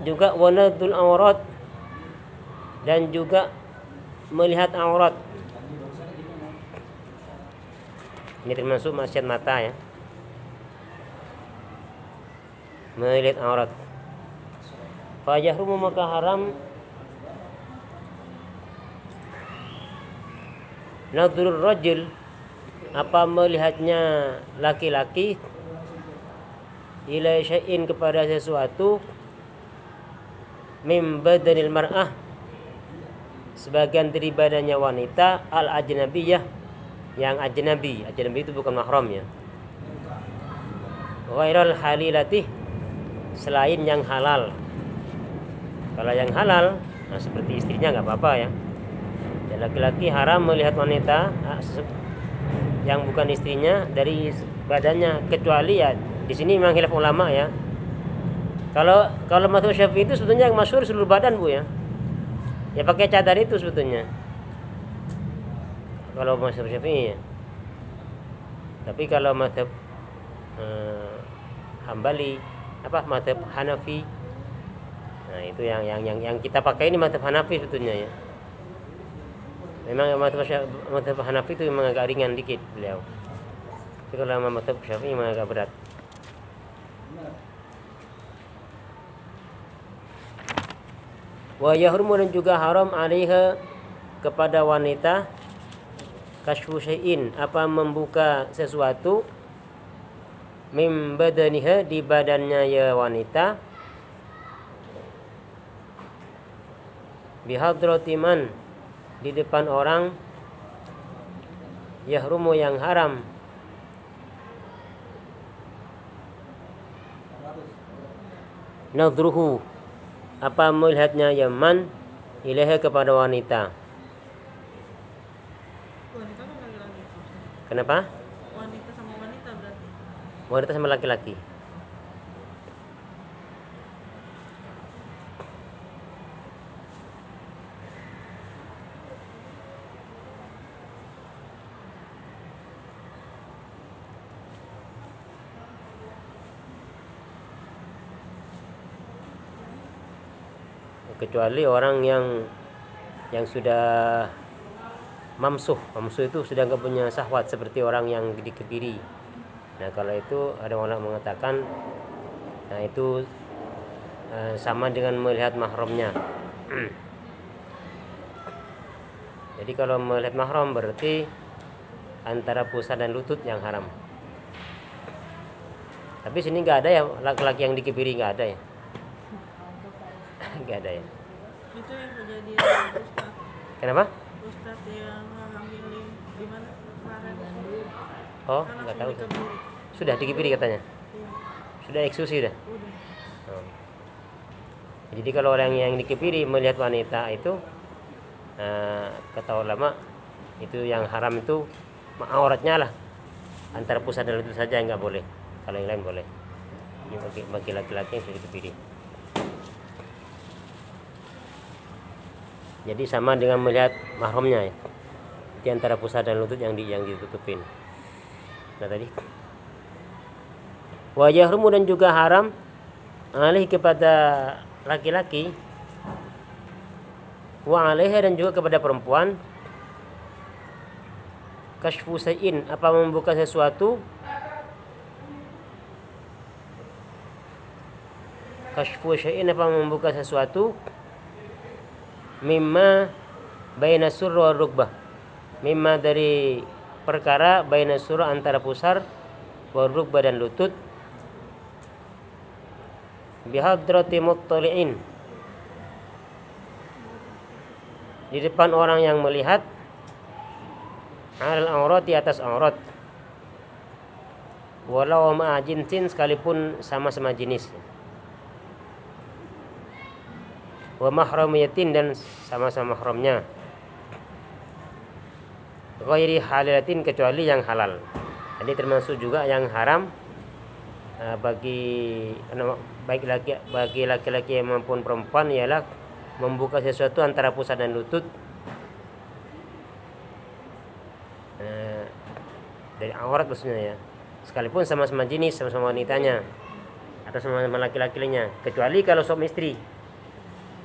Juga wanadul aurat, dan juga melihat aurat. Ini termasuk maksiat mata ya. Melihat aurat. Fa yahrumu, maka haram nadrul rajul, apa melihatnya laki-laki, ila syai'in, kepada sesuatu, mim badanil mar'ah, sebagian dari badannya wanita, al ajnabiyah, yang ajnabi. Ajnabi itu bukan mahram ya. Ghairal halilati, selain yang halal. Kalau yang halal, nah seperti istrinya nggak apa-apa ya. Dan laki-laki haram melihat wanita yang bukan istrinya dari badannya, kecuali ya di sini memang khilaf ulama ya. Kalau mazhab Syafi'i itu sebetulnya yang masyhur seluruh badan Bu ya. Ya pakai cadar itu sebetulnya. Kalau mazhab Syafi'i ya. Tapi kalau mazhab Hambali, mazhab Hanafi, nah itu yang kita pakai ini mazhab Hanafi sebetulnya ya. Memang mazhab Hanafi itu memang agak ringan dikit beliau. Tapi kalau mazhab Syafi'i memang agak berat. Wa yahrumu, dan juga haram alaiha, kepada wanita, kashfu syai'in, apa membuka sesuatu, mim badaniha, di badannya ya wanita, bihadrati man, di depan orang, yahrumu, yang haram, nadruhu, apa melihatnya yaman, ilaha, kepada wanita. Wanita sama laki-laki. Kenapa? Wanita sama wanita berarti. Wanita sama laki-laki. Kecuali orang yang sudah mamsuh itu sudah nggak punya syahwat, seperti orang yang dikebiri. Nah kalau itu ada orang mengatakan, nah itu sama dengan melihat mahramnya. Jadi kalau melihat mahram berarti antara pusat dan lutut yang haram. Tapi sini nggak ada ya laki-laki yang dikebiri, nggak ada ya. Nggak ada ya. Itu yang kejadian Ustaz. Kenapa? Ustaz yang hamilin di mana kemarin. Oh, Kan nggak langsung tahu. dikebiri. Sudah dikebiri katanya. Iya. Sudah eksekusi dah. Udah. Oh. Jadi kalau orang yang dikebiri melihat wanita itu, kata ulama, itu yang haram itu auratnya lah, antara pusat dan lutut saja yang nggak boleh. Kalau yang lain boleh. Ini bagi laki-laki yang sudah dikebiri. Jadi sama dengan melihat mahramnya ya. Di antara pusat dan lutut yang ditutupin. Nah tadi. Wa yahrumu, dan juga haram alih, kepada laki-laki, wa alaiha, dan juga kepada perempuan, kashfu syai'in, apa membuka sesuatu, kashfu syai'in, apa membuka sesuatu, mimma baina surra wa rukbah, mimma dari perkara, baina surra, antara pusar, wa rukbah, dan lutut, bihadrati muttali'in, di depan orang yang melihat, al aurat, di atas aurat, walau ma'a jinsin, sekalipun sama-sama jenis, wa mahramiyatin, dan sama-sama mahramnya, ghairi halilatin, kecuali yang halal. Jadi termasuk juga yang haram bagi laki-laki maupun perempuan ialah membuka sesuatu antara pusat dan lutut, dari aurat maksudnya ya, sekalipun sama-sama jenis, sama-sama wanitanya, atau sama laki-lakinya, kecuali kalau suami istri.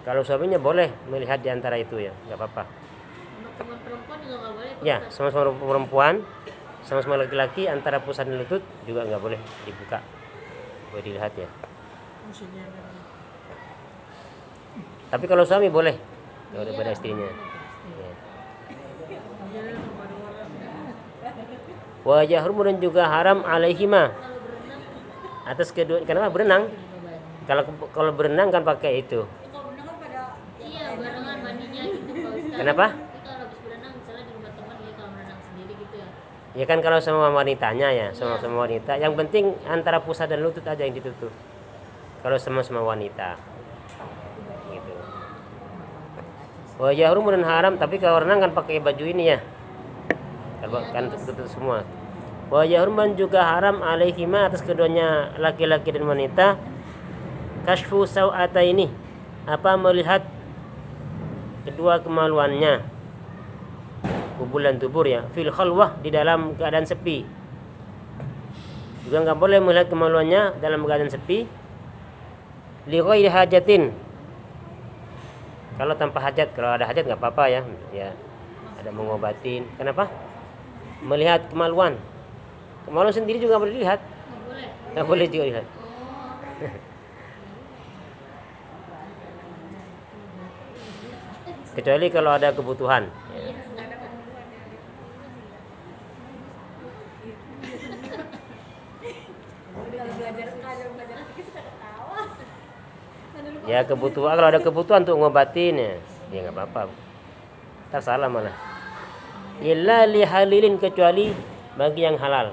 Kalau suaminya boleh melihat di antara itu ya, nggak apa-apa. Untuk teman perempuan juga nggak boleh. Pak Ya, Ustadz? sama-sama perempuan, sama-sama laki-laki, antara pusat dan lutut juga nggak boleh dibuka, boleh dilihat ya. Maksudnya memang. Tapi kalau suami boleh, kalau daripada istrinya. Ya. Jadi kepada orang. Wa yahrumu dan juga haram alaihima Kalau berenang, atas kedua. Kenapa berenang? Kalau berenang kan pakai itu. Kalau bener kan pada iya barengan mandinya gitu Pak Ustadz. Kenapa? Tapi kalau habis berenang misalnya di rumah teman ya kalau berenang sendiri gitu ya. Ya kan kalau sama wanitanya ya, sama-sama wanita. Yang penting antara pusat dan lutut aja yang ditutup. Kalau sama-sama wanita. Gitu. Wa yahrumu dan haram, tapi kalau renang kan pakai baju ini ya. Kalau kan tutup semua. Wa yahrumu dan juga haram alaihima atas keduanya laki-laki dan wanita kashfu sau'ataini, apa melihat kedua kemaluannya, kubulan tubur ya, fil khalwah di dalam keadaan sepi. Juga nggak boleh melihat kemaluannya dalam keadaan sepi. Li ghairi hajatin, kalau tanpa hajat. Kalau ada hajat nggak apa-apa ya, ya ada mengobatin. Kenapa? Melihat kemaluan sendiri juga boleh dilihat, Nggak boleh. nggak boleh juga dilihat. Kecuali kalau ada kebutuhan ya. belajar fikih suka ketawa. Ya kebutuhan, kalau ada kebutuhan untuk ngobatin ya nggak apa-apa. Ntar salah malah. Illa li halilin, kecuali bagi yang halal.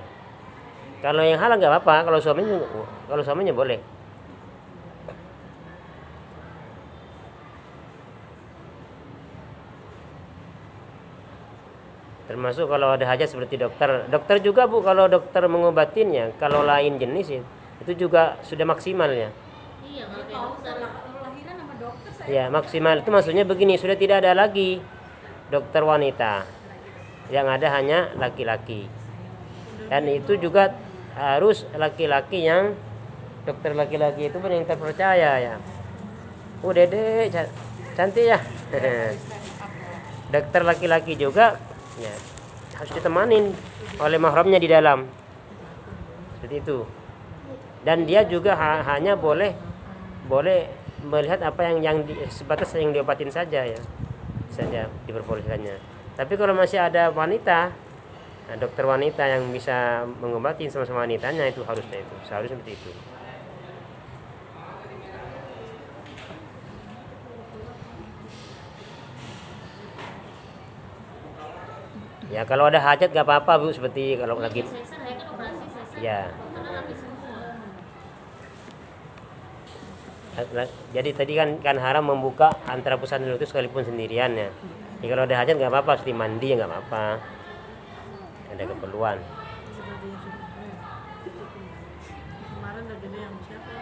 Kalau yang halal nggak apa-apa, kalau suaminya boleh. Termasuk kalau ada hajat seperti dokter juga Bu, kalau dokter mengobatinnya, kalau lain jenis itu juga sudah maksimal ya. Iya kalau kayak Tahu dokter. saya lahiran sama dokter saya. Ya maksimal itu maksudnya begini, sudah tidak ada lagi dokter wanita, yang ada hanya laki-laki. Dan itu juga harus laki-laki yang dokter laki-laki itu yang terpercaya ya. Dede cantik ya. Dokter laki-laki juga ya harus ditemanin oleh mahramnya di dalam, seperti itu. Dan dia juga hanya boleh melihat apa yang sebatas yang diobatin saja ya, saja diperbolehkannya. Tapi kalau masih ada wanita, nah, dokter wanita yang bisa mengobati sama-sama wanitanya, itu harusnya seperti itu. Ya kalau ada hajat gak apa-apa Bu, seperti kalau lagi Sesar ya kan operasi sesar. ya. Karena habis semua. Jadi tadi kan haram membuka antara pusat dan lutut sekalipun sendirian ya. Jadi kalau ada hajat nggak apa-apa, seperti mandi ya nggak apa-apa. Ada keperluan. Seperti yang sudah kemarin ada gede yang siapa?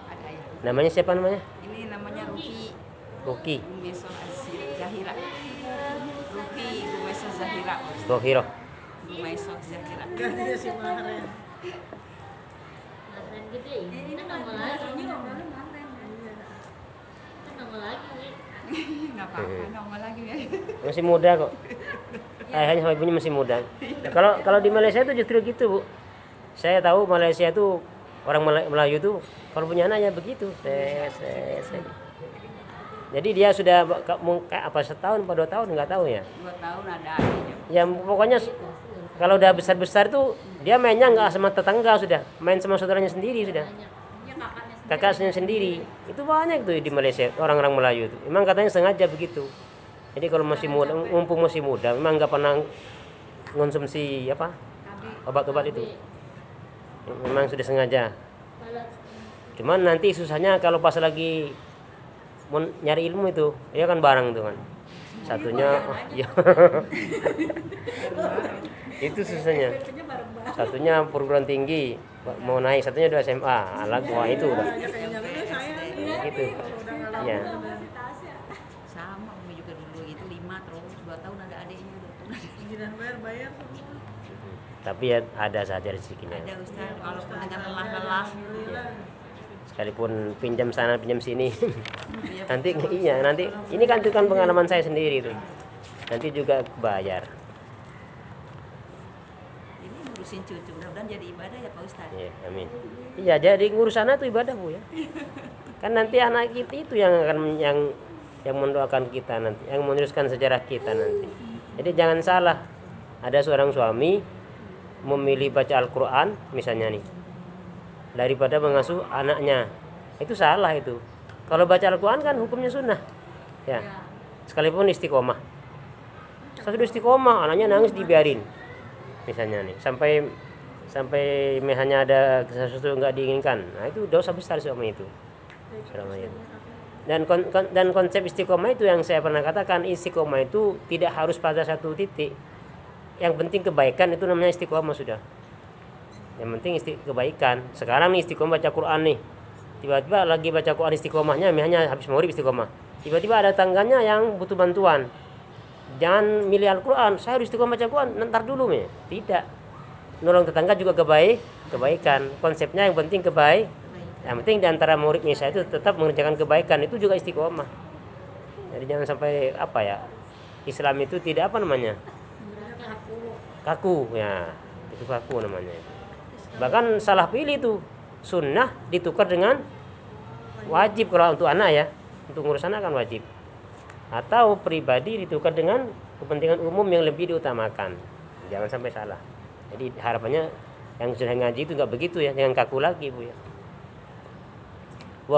Ada ya. Namanya siapa namanya? Ini namanya Ruki Ruki Gumeso Zahira. Ruki Gumeso Zahira. Gohiro. Gumeso Zahira. Gantinya si Mahren. Keren gede ini kan nama lagi. Kan nama lagi nih. Nggak apa-apa, nama lagi ya. Masih muda kok. Ayahnya sama ibunya masih muda. Nah, kalau di Malaysia itu justru gitu Bu. Saya tahu Malaysia itu orang Melayu itu kalau punya anaknya begitu. Jadi dia sudah apa setahun atau 2 tahun nggak tahu ya. 2 tahun ada adiknya. Ya pokoknya kalau udah besar-besar tuh dia mainnya nggak sama tetangga, sudah main sama saudaranya sendiri sudah. Dia kakaknya Kakaknya sendiri. Itu banyak tuh di Malaysia orang-orang Melayu itu. Memang katanya sengaja begitu. Jadi kalau masih muda, mumpung masih muda, memang nggak pernah konsumsi apa obat-obat itu. Memang sudah sengaja. Cuman nanti susahnya kalau pas lagi mau nyari ilmu itu, ya kan barang tuh kan. Satunya ya. Itu susahnya. Satunya perguruan tinggi mau naik, satunya udah SMA. Alat wah itu udah. Gitu. Ya. sama Umi juga dulu gitu 5 terus 2 tahun ada adiknya 2 tahun ada. Giliran bayar semua. Tapi ya ada saja rezekinya. Ada Ustaz walaupun dengan lelah-lelah sekalipun pinjam sana pinjam sini. Iya, Nanti iya nanti ini kan itu kan pengalaman saya sendiri tuh, nanti juga bayar. ini ngurusin cucu, mudah-mudahan jadi ibadah ya Pak Ustadz. Iya, amin. Iya, jadi ngurus anak tuh ibadah Bu ya. Kan nanti anak kita itu yang akan yang mendoakan kita nanti, yang meneruskan sejarah kita nanti. Jadi jangan salah, ada seorang suami memilih baca Al-Quran misalnya nih, daripada mengasuh anaknya, itu salah itu. Kalau baca Al-Quran kan hukumnya sunnah, ya. Sekalipun istiqomah, satu istiqomah, anaknya nangis dibiarin, misalnya nih, sampai hanya ada sesuatu nggak diinginkan, nah itu dosa besar suami itu. Dan konsep istiqomah itu yang saya pernah katakan, istiqomah itu tidak harus pada satu titik. Yang penting kebaikan, itu namanya istiqomah sudah. Yang penting kebaikan. Sekarang nih istiqomah baca Quran nih, tiba-tiba lagi baca Quran istiqomahnya hanya habis maghrib istiqomah, tiba-tiba ada tangganya yang butuh bantuan, jangan milih Al-Quran, saya harus istiqomah baca Quran, ntar dulu nih. Tidak, nolong tetangga juga kebaikan. Konsepnya yang penting yang penting diantara murid Misa itu tetap mengerjakan kebaikan, itu juga istiqomah. Jadi jangan sampai Islam itu tidak kaku ya, itu kaku namanya. Bahkan salah pilih tuh, sunnah ditukar dengan wajib kalau untuk anak ya, untuk ngurus anak kan wajib, atau pribadi ditukar dengan kepentingan umum yang lebih diutamakan. Jangan sampai salah. Jadi harapannya yang sudah ngaji itu nggak begitu ya, jangan kaku lagi Bu ya. Wa